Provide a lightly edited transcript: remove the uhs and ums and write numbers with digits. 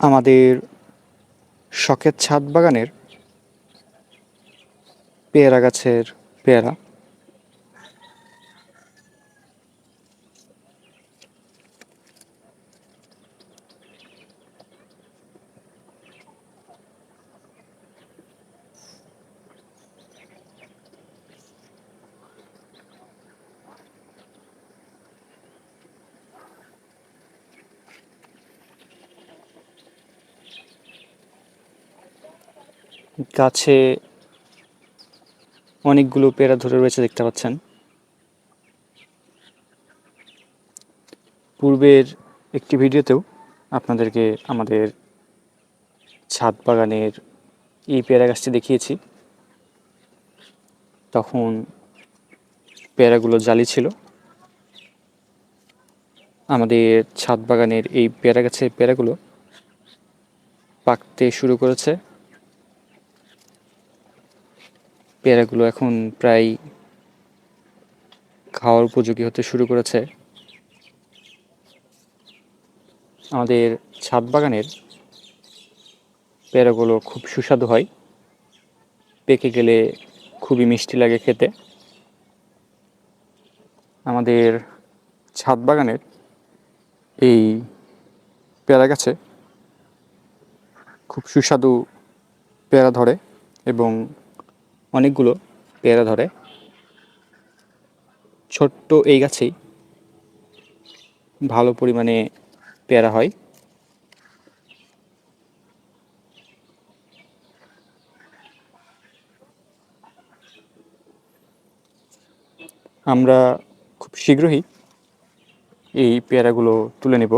আমাদের শখের ছাদ বাগানের পেয়ারা গাছের পেয়ারা। গাছে অনেকগুলো পেয়ারা ধরে রয়েছে দেখতে পাচ্ছেন। পূর্বের একটি ভিডিওতেও আপনাদেরকে আমাদের ছাদ বাগানের এই পেয়ারা গাছটি দেখিয়েছি। তখন পেয়ারাগুলো জালি ছিল। আমাদের ছাদ বাগানের এই পেয়ারা গাছের পেয়ারাগুলো পাকতে শুরু করেছে। পেয়ারাগুলো এখন প্রায় খাওয়ার উপযোগী হতে শুরু করেছে। আমাদের ছাদ বাগানের পেয়ারাগুলো খুব সুস্বাদু হয়, পেকে গেলে খুবই মিষ্টি লাগে খেতে। আমাদের ছাদ বাগানের এই পেয়ারা গাছে খুব সুস্বাদু পেয়ারা ধরে এবং অনেকগুলো পেয়ারা ধরে। ছোট্ট এই গাছেই ভালো পরিমাণে পেয়ারা হয়। আমরা খুব শীঘ্রই এই পেয়ারাগুলো তুলে নেব।